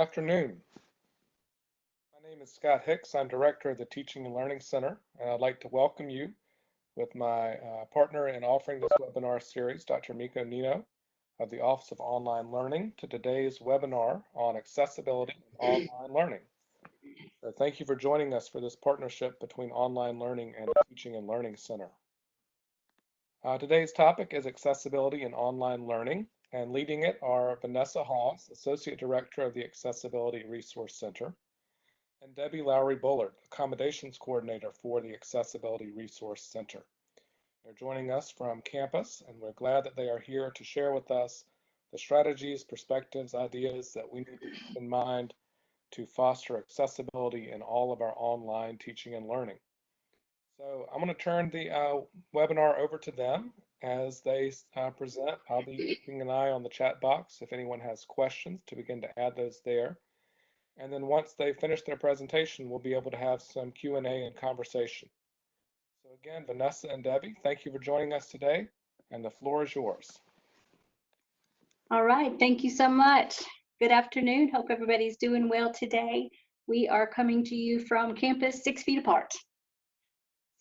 Afternoon. My name is Scott Hicks. I'm director of the Teaching and Learning Center, and I'd like to welcome you with my partner in offering this webinar series, Dr. Miko Nino of the Office of Online Learning, to today's webinar on accessibility and online learning. So thank you for joining us for this partnership between Online Learning and the Teaching and Learning Center. Today's topic is accessibility in online learning, and leading it are Vanessa Hawes, Associate Director of the Accessibility Resource Center, and Debbie Lowry Bullard, Accommodations Coordinator for the Accessibility Resource Center. They're joining us from campus, and we're glad that they are here to share with us the strategies, perspectives, ideas that we need to keep in mind to foster accessibility in all of our online teaching and learning. So I'm going to turn the webinar over to them as they present. I'll be keeping an eye on the chat box if anyone has questions to begin to add those there. And then once they finish their presentation, we'll be able to have some Q&A and conversation. So again, Vanessa and Debbie, thank you for joining us today, and the floor is yours. All right, thank you so much. Good afternoon. Hope everybody's doing well today. We are coming to you from campus 6 feet apart.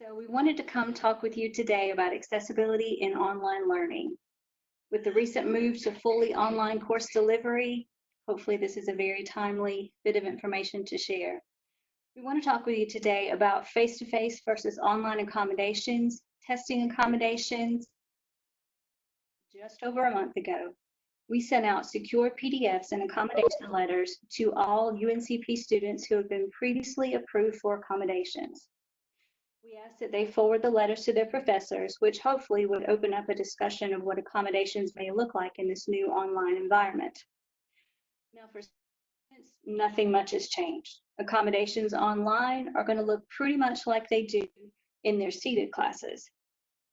So we wanted to come talk with you today about accessibility in online learning. With the recent move to fully online course delivery, hopefully this is a very timely bit of information to share. We want to talk with you today about face-to-face versus online accommodations, testing accommodations. Just over a month ago, we sent out secure PDFs and accommodation letters to all UNCP students who have been previously approved for accommodations. We asked that they forward the letters to their professors, which hopefully would open up a discussion of what accommodations may look like in this new online environment. Now for students, nothing much has changed. Accommodations online are going to look pretty much like they do in their seated classes.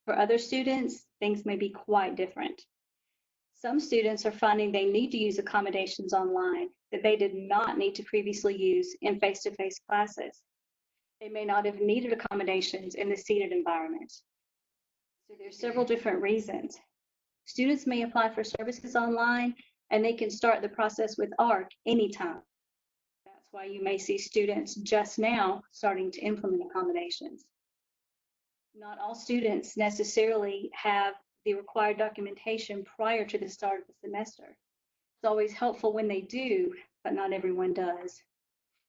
For other students, things may be quite different. Some students are finding they need to use accommodations online that they did not need to previously use in face-to-face classes. They may not have needed accommodations in the seated environment. So there's several different reasons. Students may apply for services online and they can start the process with ARC anytime. That's why you may see students just now starting to implement accommodations. Not all students necessarily have the required documentation prior to the start of the semester. It's always helpful when they do, but not everyone does.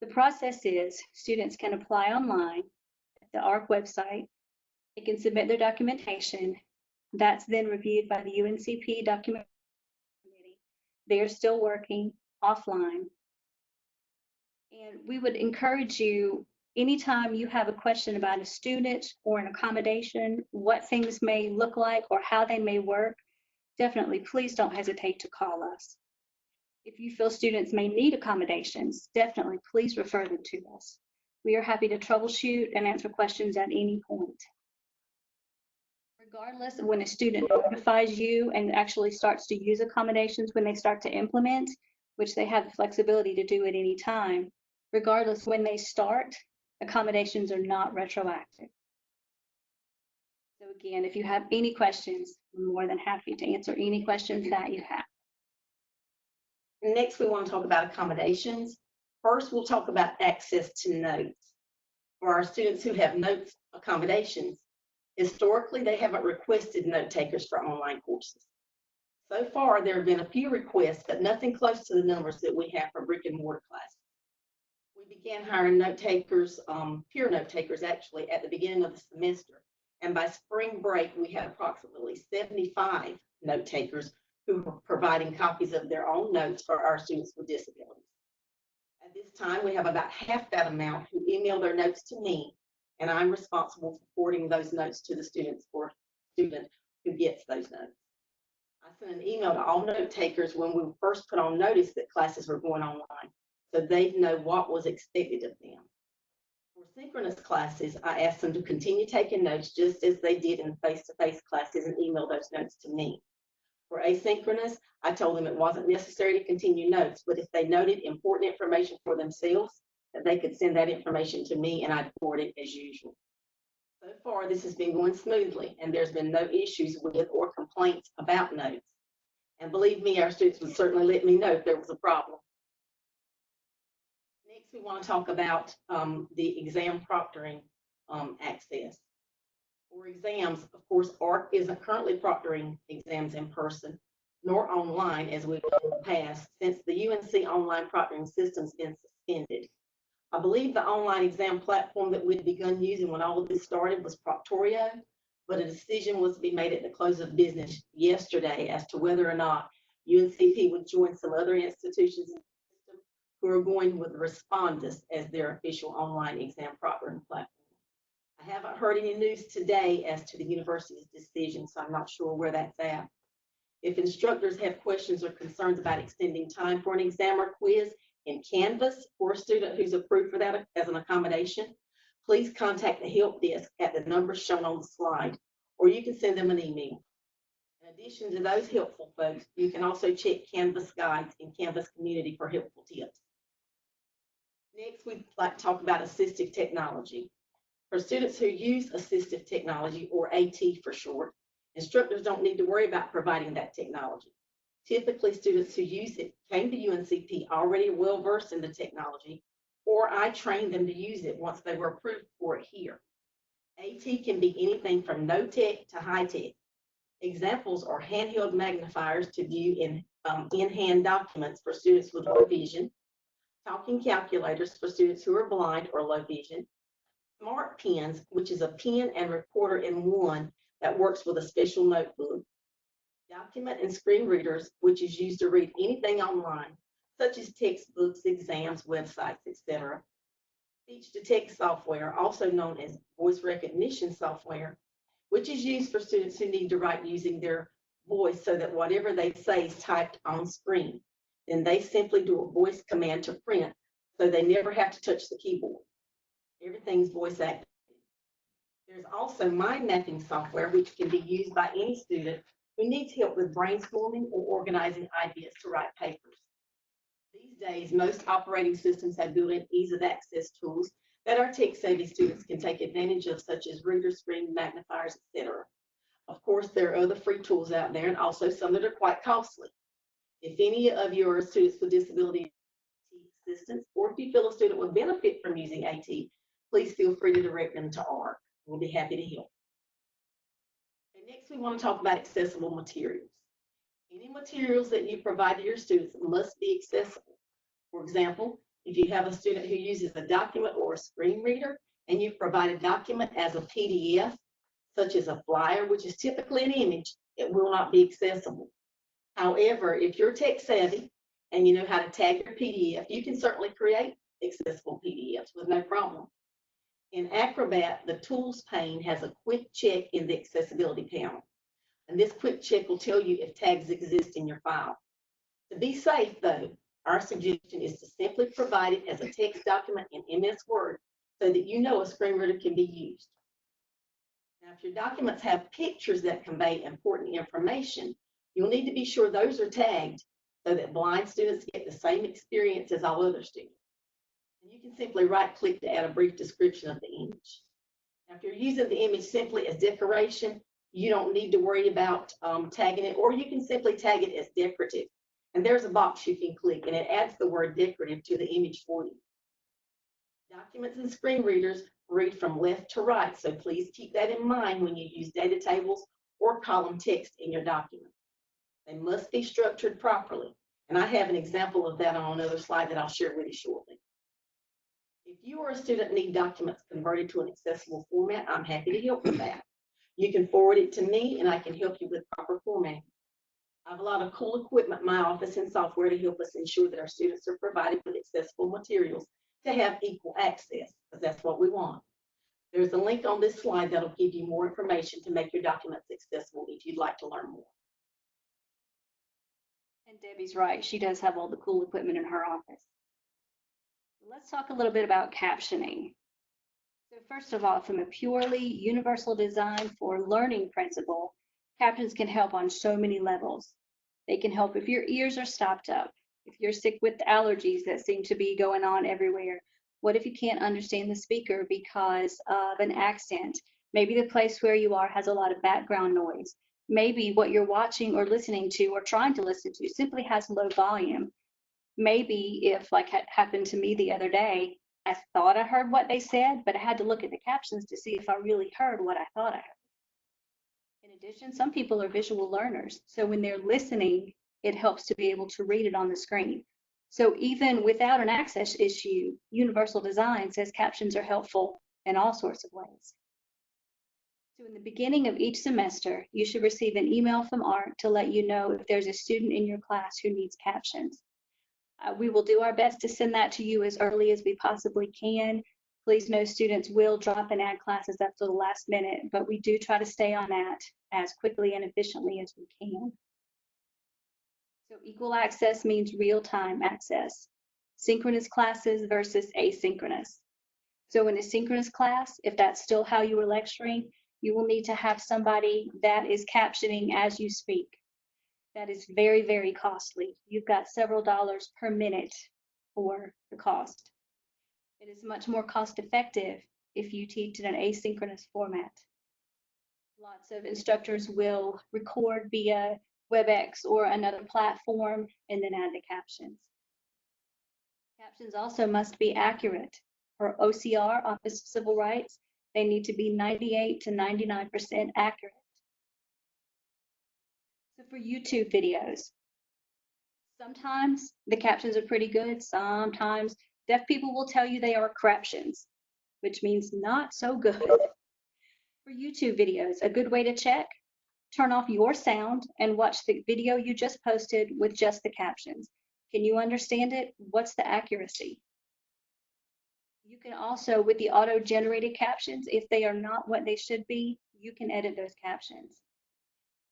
The process is students can apply online at the ARC website. They can submit their documentation. That's then reviewed by the UNCP document committee. They are still working offline. And we would encourage you, anytime you have a question about a student or an accommodation, what things may look like or how they may work, definitely please don't hesitate to call us. If you feel students may need accommodations, definitely please refer them to us. We are happy to troubleshoot and answer questions at any point. Regardless of when a student notifies you and actually starts to use accommodations when they start to implement, which they have the flexibility to do at any time, regardless when they start, accommodations are not retroactive. So again, if you have any questions, I'm more than happy to answer any questions that you have. Next, we want to talk about accommodations. First, we'll talk about access to notes. For our students who have notes accommodations, historically, they haven't requested note takers for online courses. So far, there have been a few requests, but nothing close to the numbers that we have for brick and mortar classes. We began hiring note takers, peer note takers actually, at the beginning of the semester. And by spring break, we had approximately 75 note takers who were providing copies of their own notes for our students with disabilities. At this time, we have about half that amount who email their notes to me, and I'm responsible for forwarding those notes to the students or student who gets those notes. I sent an email to all note takers when we first put on notice that classes were going online, so they'd know what was expected of them. For synchronous classes, I asked them to continue taking notes just as they did in face-to-face classes and email those notes to me. For asynchronous, I told them it wasn't necessary to continue notes, but if they noted important information for themselves, that they could send that information to me and I'd forward it as usual. So far, this has been going smoothly, and there's been no issues with or complaints about notes. And believe me, our students would certainly let me know if there was a problem. Next, we want to talk about the exam proctoring access. For exams, of course, ARC isn't currently proctoring exams in person nor online as we've done in the past since the UNC online proctoring system's been suspended. I believe the online exam platform that we'd begun using when all of this started was Proctorio, but a decision was to be made at the close of business yesterday as to whether or not UNCP would join some other institutions in the system who are going with Respondus as their official online exam proctoring platform. I haven't heard any news today as to the university's decision, so I'm not sure where that's at. If instructors have questions or concerns about extending time for an exam or quiz in Canvas for a student who's approved for that as an accommodation, please contact the help desk at the numbers shown on the slide, or you can send them an email. In addition to those helpful folks, you can also check Canvas guides in Canvas community for helpful tips. Next, we'd like to talk about assistive technology. For students who use assistive technology, or AT for short, instructors don't need to worry about providing that technology. Typically, students who use it came to UNCP already well versed in the technology, or I trained them to use it once they were approved for it here. AT can be anything from no tech to high tech. Examples are handheld magnifiers to view in-hand documents for students with low vision, talking calculators for students who are blind or low vision, smart pens, which is a pen and recorder in one that works with a special notebook, document and screen readers, which is used to read anything online, such as textbooks, exams, websites, etc. Speech-to-text software, also known as voice recognition software, which is used for students who need to write using their voice so that whatever they say is typed on screen. Then they simply do a voice command to print, so they never have to touch the keyboard. Everything's voice activated. There's also mind mapping software, which can be used by any student who needs help with brainstorming or organizing ideas to write papers. These days, most operating systems have built-in ease of access tools that our tech-savvy students can take advantage of, such as reader screen, magnifiers, etc. Of course, there are other free tools out there and also some that are quite costly. If any of you are students with disability assistance, or if you feel a student would benefit from using AT, please feel free to direct them to ARC. We'll be happy to help. And next, we want to talk about accessible materials. Any materials that you provide to your students must be accessible. For example, if you have a student who uses a document or a screen reader and you provide a document as a PDF, such as a flyer, which is typically an image, it will not be accessible. However, if you're tech savvy and you know how to tag your PDF, you can certainly create accessible PDFs with no problem. In Acrobat, the Tools pane has a quick check in the accessibility panel. And this quick check will tell you if tags exist in your file. To be safe, though, our suggestion is to simply provide it as a text document in MS Word so that you know a screen reader can be used. Now, if your documents have pictures that convey important information, you'll need to be sure those are tagged so that blind students get the same experience as all other students. And you can simply right-click to add a brief description of the image. Now, if you're using the image simply as decoration, you don't need to worry about tagging it, or you can simply tag it as decorative. And there's a box you can click, and it adds the word decorative to the image for you. Documents and screen readers read from left to right, so please keep that in mind when you use data tables or column text in your document. They must be structured properly, and I have an example of that on another slide that I'll share with you shortly. If you or a student need documents converted to an accessible format, I'm happy to help with that. You can forward it to me, and I can help you with proper formatting. I have a lot of cool equipment in my office and software to help us ensure that our students are provided with accessible materials to have equal access, because that's what we want. There's a link on this slide that'll give you more information to make your documents accessible if you'd like to learn more. And Debbie's right, she does have all the cool equipment in her office. Let's talk a little bit about captioning. So first of all, from a purely universal design for learning principle, captions can help on so many levels. They can help if your ears are stopped up, if you're sick with allergies that seem to be going on everywhere. What if you can't understand the speaker because of an accent? Maybe the place where you are has a lot of background noise. Maybe what you're watching or listening to or trying to listen to simply has low volume. maybe if, like happened to me the other day, I thought I heard what they said, but I had to look at the captions to see if I really heard what I thought I heard. In addition, some people are visual learners, so when they're listening, it helps to be able to read it on the screen. So even without an access issue, Universal Design says captions are helpful in all sorts of ways. So in the beginning of each semester, you should receive an email from ARC to let you know if there's a student in your class who needs captions. We will do our best to send that to you as early as we possibly can. Please know students will drop and add classes up to the last minute, but we do try to stay on that as quickly and efficiently as we can. So equal access means real-time access. Synchronous classes versus asynchronous. So in a synchronous class, if that's still how you were lecturing, you will need to have somebody that is captioning as you speak. That is very, very costly. You've got several dollars per minute for the cost. It is much more cost effective if you teach in an asynchronous format. Lots of instructors will record via WebEx or another platform and then add the captions. Captions also must be accurate. For OCR, Office of Civil Rights, they need to be 98 to 99% accurate. So for YouTube videos, sometimes the captions are pretty good. Sometimes deaf people will tell you they are craptions, which means not so good. For YouTube videos, a good way to check, turn off your sound and watch the video you just posted with just the captions. Can you understand it? What's the accuracy? You can also, with the auto-generated captions, if they are not what they should be, you can edit those captions.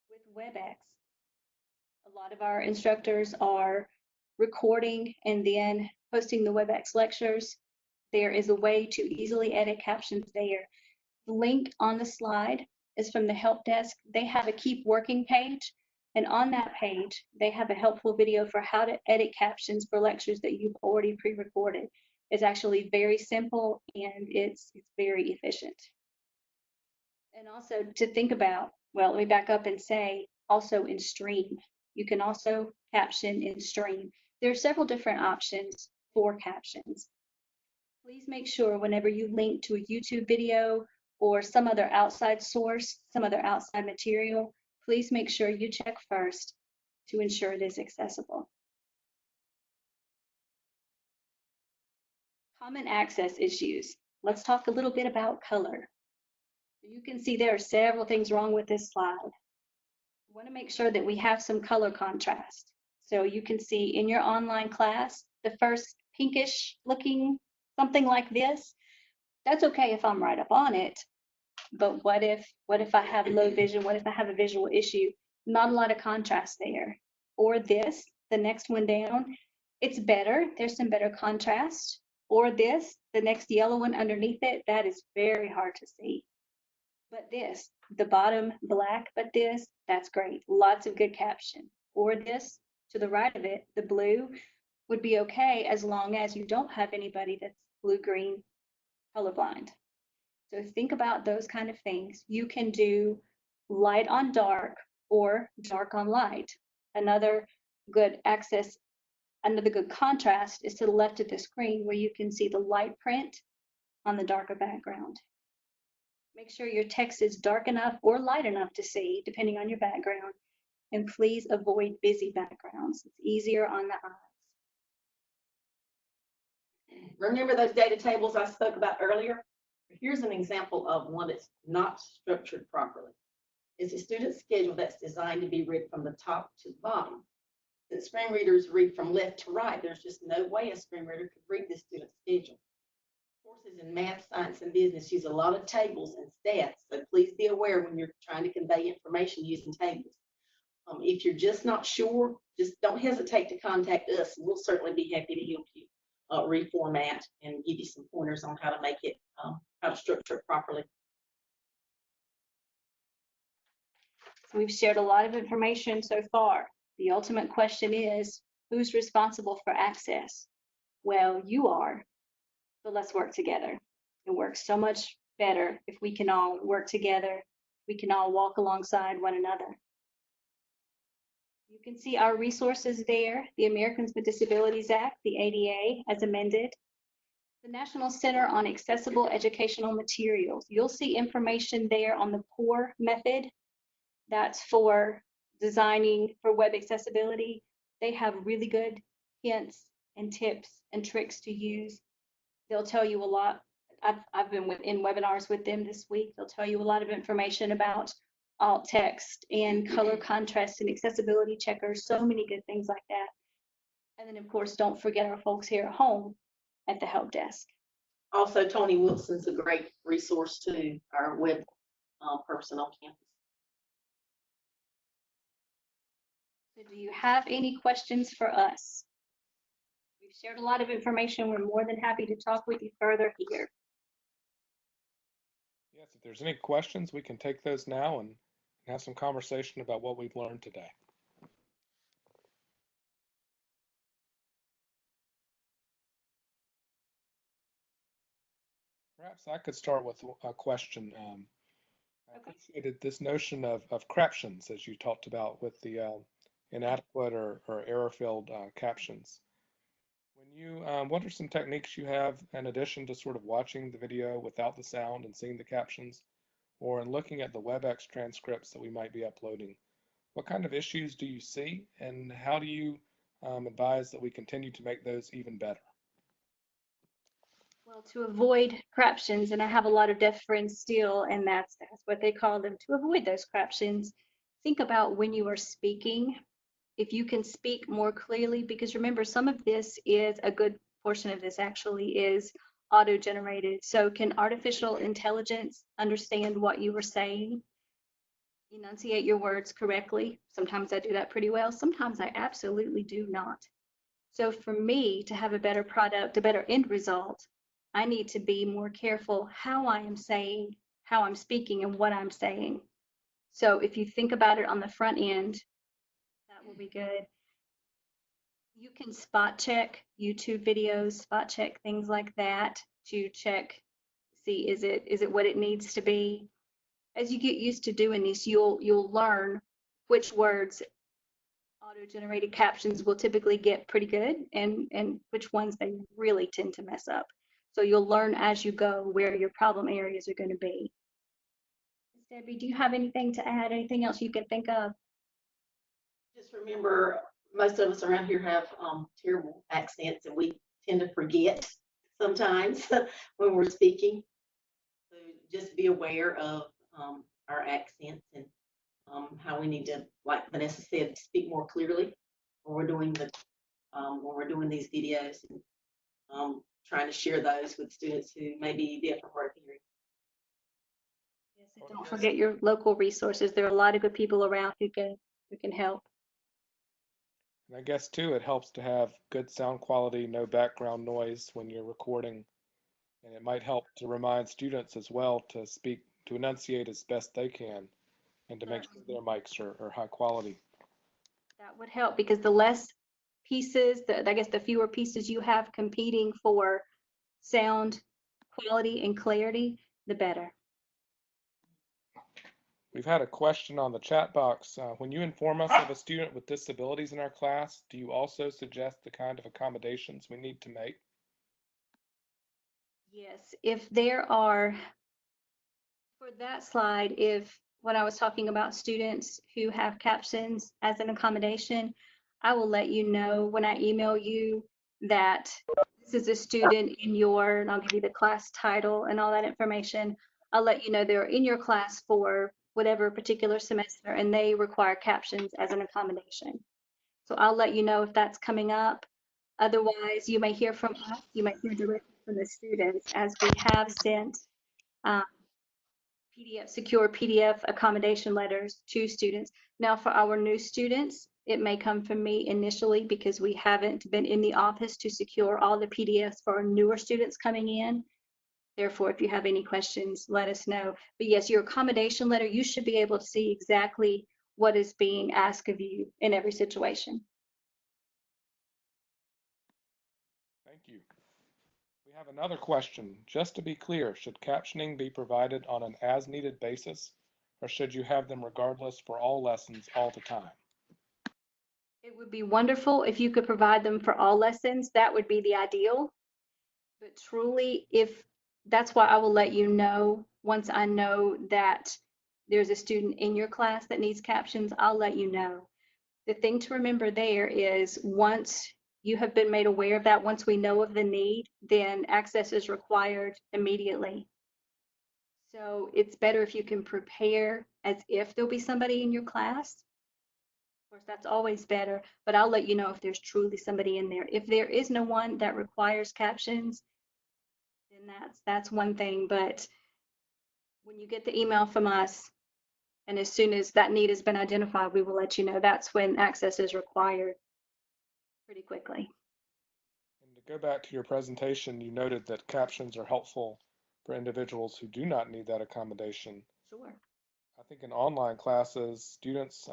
With WebEx, a lot of our instructors are recording and then posting the WebEx lectures. There is a way to easily edit captions there. The link on the slide is from the help desk. They have a keep working page, and on that page, they have a helpful video for how to edit captions for lectures that you've already pre-recorded. It's actually very simple and it's very efficient. And also to think about, well, let me back up and say also in stream. You can also caption in stream. There are several different options for captions. Please make sure whenever you link to a YouTube video or some other outside source, some other outside material, please make sure you check first to ensure it is accessible. Common access issues. Let's talk a little bit about color. You can see there are several things wrong with this slide. We want to make sure that we have some color contrast. So you can see in your online class, the first pinkish looking something like this, that's okay if I'm right up on it, but what if I have low vision? What if I have a visual issue? Not a lot of contrast there. Or this, the next one down, it's better, there's some better contrast. Or this, the next yellow one underneath it, that is very hard to see. But this, the bottom black, but this, that's great. Lots of good caption. Or this, to the right of it, the blue would be okay as long as you don't have anybody that's blue-green colorblind. So think about those kind of things. You can do light on dark or dark on light. Another good access, another good contrast is to the left of the screen where you can see the light print on the darker background. Make sure your text is dark enough or light enough to see, depending on your background. And please avoid busy backgrounds. It's easier on the eyes. Remember those data tables I spoke about earlier? Here's an example of one that's not structured properly. It's a student schedule that's designed to be read from the top to the bottom. Since screen readers read from left to right, there's just no way a screen reader could read this student schedule. Courses in math, science, and business use a lot of tables and stats, so please be aware when you're trying to convey information using tables. If you're just not sure, just don't hesitate to contact us. We'll certainly be happy to help you reformat and give you some pointers on how to make it, how to structure it properly. So we've shared a lot of information so far. The ultimate question is, who's responsible for access? Well, you are, but let's work together. It works so much better if we can all work together. We can all walk alongside one another. You can see our resources there, the Americans with Disabilities Act, the ADA as amended, the National Center on Accessible Educational Materials. You'll see information there on the POUR method. That's for designing for web accessibility. They have really good hints and tips and tricks to use. They'll tell you a lot. I've been in webinars with them this week. They'll tell you a lot of information about alt text and color contrast and accessibility checkers, so many good things like that. And then of course, don't forget our folks here at home at the help desk. Also, Tony Wilson's a great resource too, our web person on campus. So do you have any questions for us? We've shared a lot of information. We're more than happy to talk with you further here. Yes, if there's any questions, we can take those now and have some conversation about what we've learned today. Perhaps I could start with a question. I appreciated this notion of captions, as you talked about with the inadequate or error-filled captions. When you, what are some techniques you have in addition to sort of watching the video without the sound and seeing the captions, or in looking at the WebEx transcripts that we might be uploading? What kind of issues do you see, and how do you advise that we continue to make those even better? Well, to avoid craptions, and I have a lot of deaf friends still, and that's what they call them, to avoid those craptions, think about when you are speaking, if you can speak more clearly, because remember, some of this is, a good portion of this actually is auto-generated. So can artificial intelligence understand what you were saying? Enunciate your words correctly? Sometimes I do that pretty well. Sometimes I absolutely do not. So for me to have a better product, a better end result, I need to be more careful how I am saying, how I'm speaking, and what I'm saying. So if you think about it on the front end, that will be good. You can spot check YouTube videos, spot check things like that to check, see, is it what it needs to be? As you get used to doing this, you'll learn which words auto-generated captions will typically get pretty good and which ones they really tend to mess up. So you'll learn as you go where your problem areas are going to be. Debbie, do you have anything to add? Anything else you can think of? Just remember, most of us around here have terrible accents, and we tend to forget sometimes when we're speaking. So just be aware of our accents and how we need to, like Vanessa said, speak more clearly when we're doing these videos and trying to share those with students who may be deaf or hard of hearing. Yes, and don't forget your local resources. There are a lot of good people around who can help. And I guess too, it helps to have good sound quality, no background noise when you're recording. And it might help to remind students as well to speak, to enunciate as best they can, and to make sure their mics are high quality. That would help because the less pieces, I guess the fewer pieces you have competing for sound quality and clarity, the better. We've had a question on the chat box. When you inform us of a student with disabilities in our class, do you also suggest the kind of accommodations we need to make? Yes, if there are, for that slide, if when I was talking about students who have captions as an accommodation, I will let you know when I email you that this is a student in your, and I'll give you the class title and all that information. I'll let you know they're in your class for whatever particular semester and they require captions as an accommodation. So I'll let you know if that's coming up. Otherwise, you may hear from us, you might hear directly from the students, as we have sent secure PDF accommodation letters to students. Now for our new students, it may come from me initially because we haven't been in the office to secure all the PDFs for our newer students coming in. Therefore, if you have any questions, let us know. But yes, your accommodation letter, you should be able to see exactly what is being asked of you in every situation. Thank you. We have another question. Just to be clear, should captioning be provided on an as-needed basis, or should you have them regardless for all lessons all the time? It would be wonderful if you could provide them for all lessons. That would be the ideal. But truly, if that's why I will let you know once I know that there's a student in your class that needs captions, I'll let you know. The thing to remember there is once you have been made aware of that, once we know of the need, then access is required immediately. So it's better if you can prepare as if there'll be somebody in your class. Of course, that's always better, but I'll let you know if there's truly somebody in there. If there is no one that requires captions, then that's one thing. But when you get the email from us, and as soon as that need has been identified, we will let you know. That's when access is required pretty quickly. And to go back to your presentation, you noted that captions are helpful for individuals who do not need that accommodation. Sure. I think in online classes, students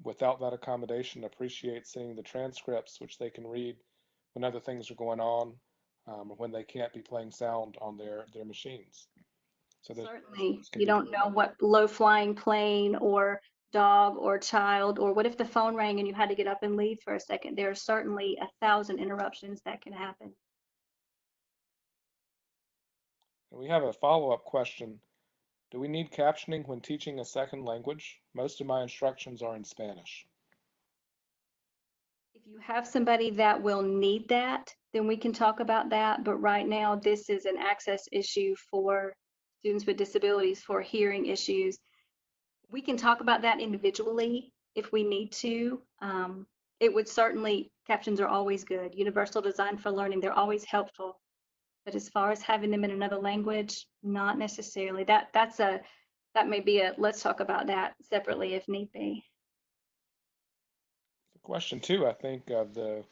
without that accommodation appreciate seeing the transcripts, which they can read when other things are going on, or when they can't be playing sound on their machines. So Certainly, those can you be don't know what low-flying plane or dog or child, or what if the phone rang and you had to get up and leave for a second? There are certainly 1,000 interruptions that can happen. And we have a follow-up question. Do we need captioning when teaching a second language? Most of my instructions are in Spanish. If you have somebody that will need that, then we can talk about that. But right now, this is an access issue for students with disabilities, for hearing issues. We can talk about that individually if we need to. It would certainly, captions are always good. Universal design for learning, they're always helpful. But as far as having them in another language, not necessarily. That may be a, let's talk about that separately if need be. Question two, I think, of the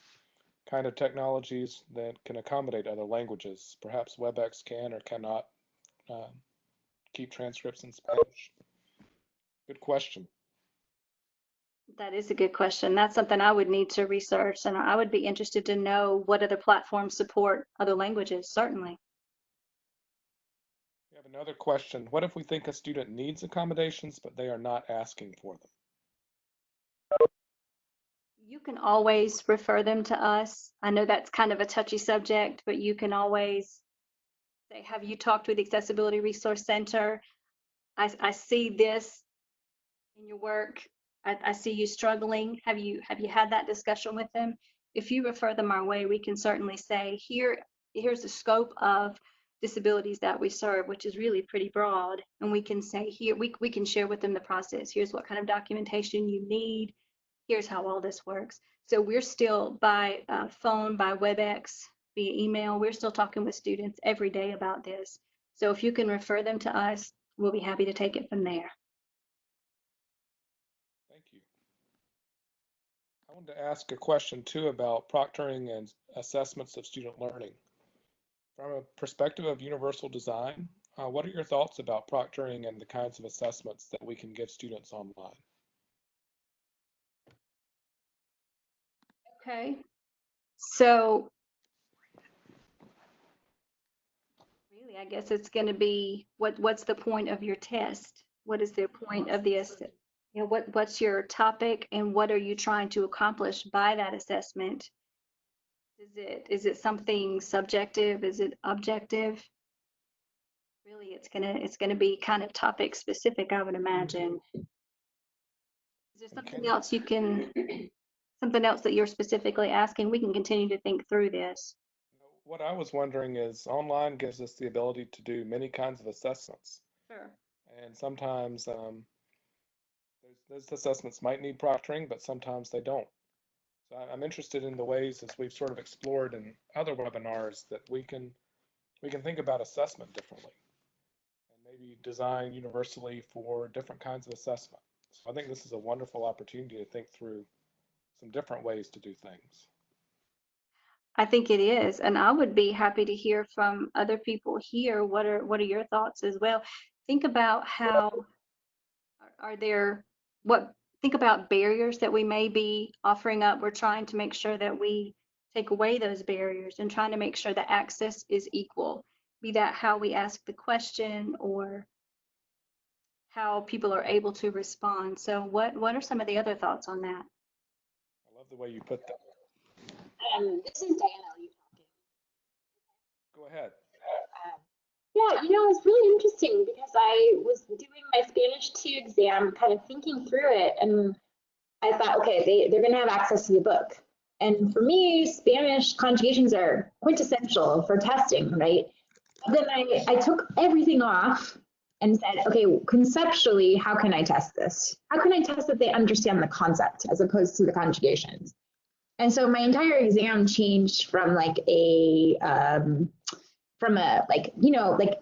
kind of technologies that can accommodate other languages. Perhaps WebEx can or cannot keep transcripts in Spanish. Good question. That is a good question. That's something I would need to research, and I would be interested to know what other platforms support other languages, certainly. We have another question. What if we think a student needs accommodations, but they are not asking for them? You can always refer them to us. I know that's kind of a touchy subject, but you can always say, have you talked with the Accessibility Resource Center? I see this in your work. I see you struggling. Have you had that discussion with them? If you refer them our way, we can certainly say, here's the scope of disabilities that we serve, which is really pretty broad. And we can say here, we can share with them the process. Here's what kind of documentation you need. Here's how all this works. So we're still by phone, by WebEx, via email, we're still talking with students every day about this. So if you can refer them to us, we'll be happy to take it from there. Thank you. I wanted to ask a question too about proctoring and assessments of student learning. From a perspective of universal design, what are your thoughts about proctoring and the kinds of assessments that we can give students online? Okay. So really, I guess it's going to be what's the point of your test? What is the point of the what's your topic and what are you trying to accomplish by that assessment? Is it something subjective? Is it objective? Really, it's gonna be kind of topic specific, I would imagine. Is there something else something else that you're specifically asking? We can continue to think through this. What I was wondering is online gives us the ability to do many kinds of assessments. Sure. And sometimes those assessments might need proctoring, but sometimes they don't. So I'm interested in the ways, as we've sort of explored in other webinars, that we can think about assessment differently and maybe design universally for different kinds of assessment. So I think this is a wonderful opportunity to think through some different ways to do things. I think it is, and I would be happy to hear from other people here. What are your thoughts as well? Think about how are there what think about barriers that we may be offering up. We're trying to make sure that we take away those barriers and trying to make sure that access is equal, be that how we ask the question or how people are able to respond. So what are some of the other thoughts on that? I love the way you put that. This is Diana. Are you talking? Go ahead. Yeah, it's really interesting because I was doing my Spanish 2 exam, kind of thinking through it, and I thought, okay, they're going to have access to the book. And for me, Spanish conjugations are quintessential for testing, right? But then I took everything off and said, okay, conceptually, how can I test this? How can I test that they understand the concept as opposed to the conjugations? And so my entire exam changed from like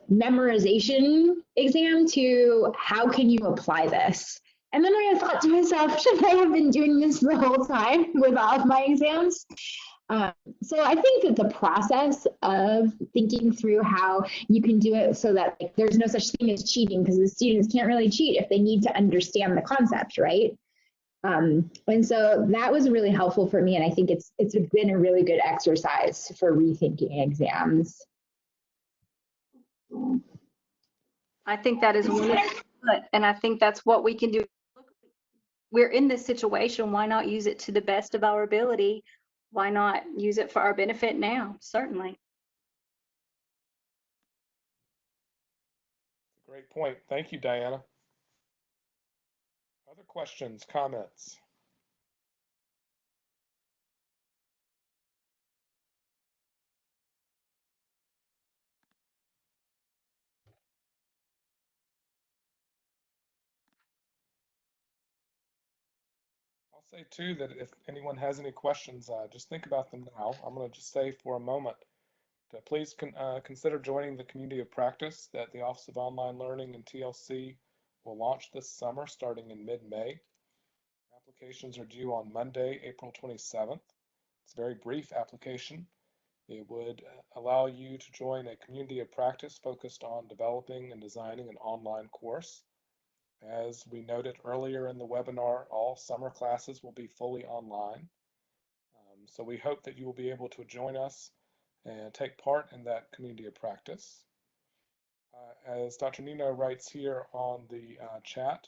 memorization exam to how can you apply this? And then I thought to myself, should I have been doing this the whole time with all of my exams? So I think that the process of thinking through how you can do it so that there's no such thing as cheating, because the students can't really cheat if they need to understand the concept, right? And so that was really helpful for me, and I think it's been a really good exercise for rethinking exams. I think that is wonderful, and I think that's what we can do. We're in this situation. Why not use it to the best of our ability? Why not use it for our benefit now? Certainly. Great point. Thank you, Diana. Other questions, comments? I'll say too that if anyone has any questions, just think about them now. I'm going to just say for a moment to please consider joining the community of practice that the Office of Online Learning and TLC will launch this summer starting in mid-May. Applications are due on Monday, April 27th. It's a very brief application. It would allow you to join a community of practice focused on developing and designing an online course. As we noted earlier in the webinar, all summer classes will be fully online. So we hope that you will be able to join us and take part in that community of practice. As Dr. Nino writes here on the chat,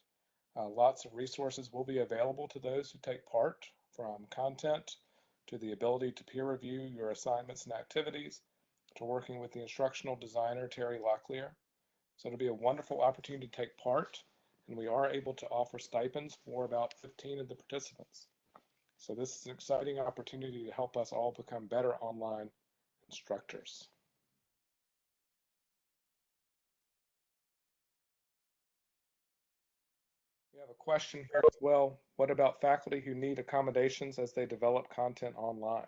lots of resources will be available to those who take part, from content to the ability to peer review your assignments and activities, to working with the instructional designer, Terry Locklear. So it'll be a wonderful opportunity to take part, and we are able to offer stipends for about 15 of the participants. So this is an exciting opportunity to help us all become better online instructors. We have a question here as well. What about faculty who need accommodations as they develop content online?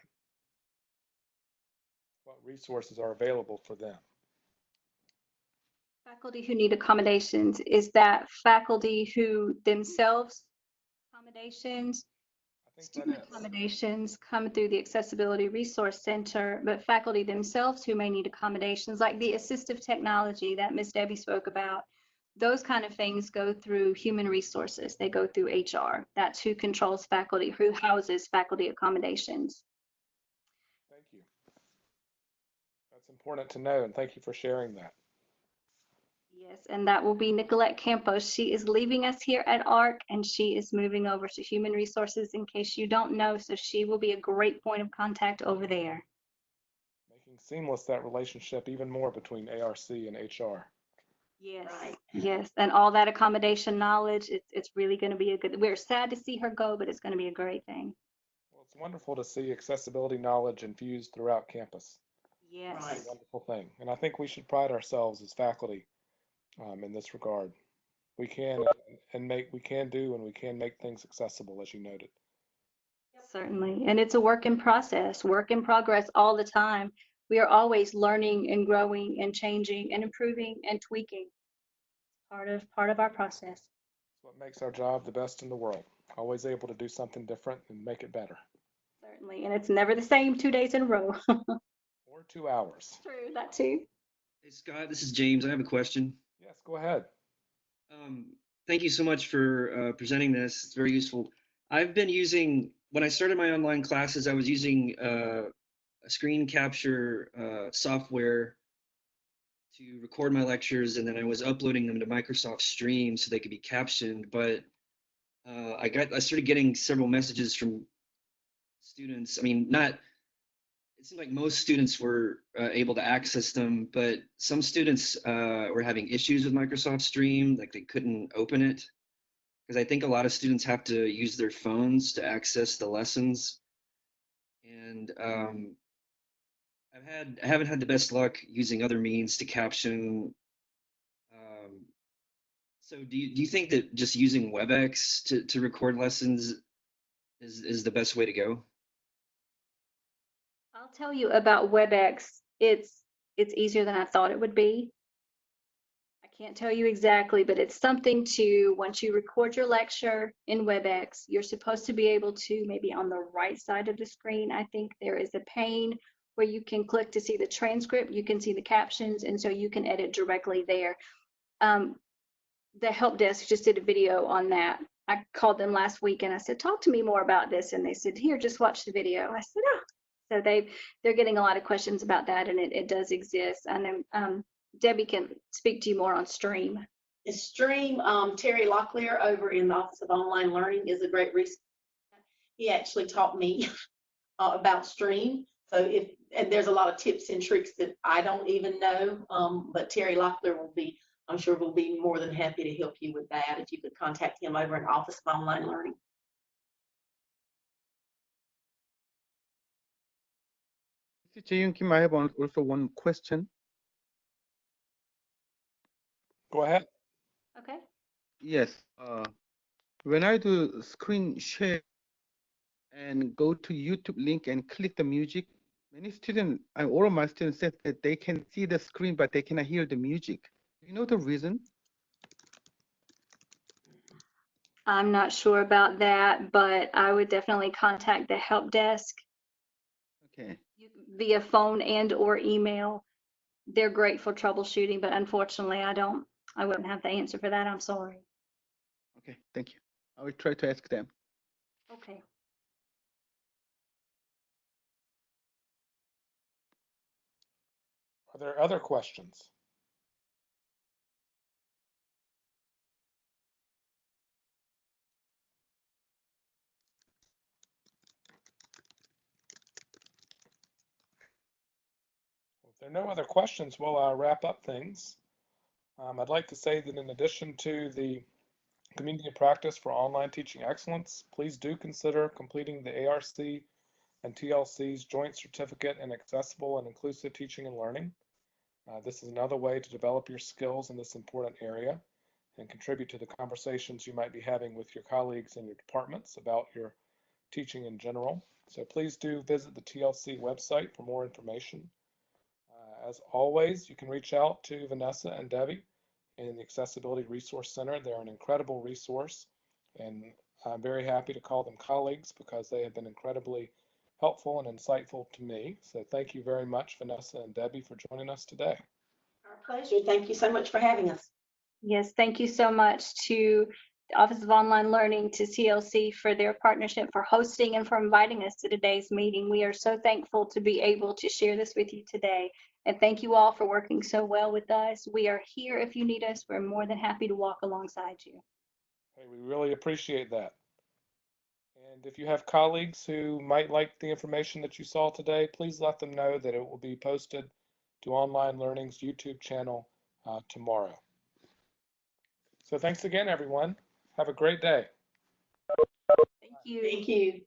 What resources are available for them? Faculty who need accommodations, is that faculty who themselves accommodations? I think Student that is. accommodations come through the Accessibility Resource Center, but faculty themselves who may need accommodations, like the assistive technology that Ms. Debbie spoke about, those kind of things go through human resources. They go through HR. That's who controls faculty, who houses faculty accommodations. Thank you. That's important to know, and thank you for sharing that. Yes, and that will be Nicolette Campos. She is leaving us here at ARC, and she is moving over to Human Resources, in case you don't know, so she will be a great point of contact over there. Making seamless that relationship even more between ARC and HR. Yes, Right. yes, and all that accommodation knowledge, it's really going to be a good, we're sad to see her go, but it's going to be a great thing. Well, it's wonderful to see accessibility knowledge infused throughout campus. Yes. Right. It's a wonderful thing, and I think we should pride ourselves as faculty in this regard. We can do and we can make things accessible, as you noted. Certainly, and it's a work in process, work in progress all the time. We are always learning and growing and changing and improving and tweaking. Part of our process. It's what makes our job the best in the world. Always able to do something different and make it better. Certainly, and it's never the same 2 days in a row. Or 2 hours. True, that too. Hey Scott, this is James. I have a question. Yes, go ahead. Thank you so much for presenting this. It's very useful. I've been using, when I started my online classes, I was using a screen capture software to record my lectures, and then I was uploading them to Microsoft Stream so they could be captioned. But I started getting several messages from students, I mean, not, it seemed like most students were able to access them, but some students were having issues with Microsoft Stream, like they couldn't open it. Because I think a lot of students have to use their phones to access the lessons. And I haven't had the best luck using other means to caption. So do you think that just using WebEx to record lessons is the best way to go? I'll tell you about WebEx. It's easier than I thought it would be. I can't tell you exactly, but it's something to, once you record your lecture in WebEx, you're supposed to be able to, maybe on the right side of the screen, I think there is a pane where you can click to see the transcript, you can see the captions, and so you can edit directly there. The help desk just did a video on that. I called them last week and I said, talk to me more about this. And they said, here, just watch the video. I said, oh. So they're getting a lot of questions about that, and it does exist. And then Debbie can speak to you more on Stream. Stream, Terry Locklear over in the Office of Online Learning is a great resource. He actually taught me about Stream. So and there's a lot of tips and tricks that I don't even know, but Terry Locklear I'm sure will be more than happy to help you with that if you could contact him over in Office of Online Learning. Mr. Kim, I have also one question. Go ahead. Okay. Yes. When I do screen share and go to YouTube link and click the music, many students, all of my students said that they can see the screen, but they cannot hear the music. Do you know the reason? I'm not sure about that, but I would definitely contact the help desk. Okay. Via phone and or email. They're great for troubleshooting, but unfortunately I wouldn't have the answer for that. I'm sorry. Okay, thank you. I will try to ask them. Okay. Are there other questions? If there are no other questions, we'll wrap up things. I'd like to say that in addition to the Community of Practice for Online Teaching Excellence, please do consider completing the ARC and TLC's Joint Certificate in Accessible and Inclusive Teaching and Learning. This is another way to develop your skills in this important area and contribute to the conversations you might be having with your colleagues in your departments about your teaching in general. So please do visit the TLC website for more information. As always, you can reach out to Vanessa and Debbie in the Accessibility Resource Center. They're an incredible resource, and I'm very happy to call them colleagues because they have been incredibly helpful and insightful to me. So thank you very much, Vanessa and Debbie, for joining us today. Our pleasure. Thank you so much for having us. Yes, thank you so much to the Office of Online Learning, to TLC for their partnership, for hosting and for inviting us to today's meeting. We are so thankful to be able to share this with you today. And thank you all for working so well with us. We are here if you need us. We're more than happy to walk alongside you. Hey, we really appreciate that. And if you have colleagues who might like the information that you saw today, please let them know that it will be posted to Online Learning's YouTube channel tomorrow. So thanks again, everyone. Have a great day. Thank you. Thank you.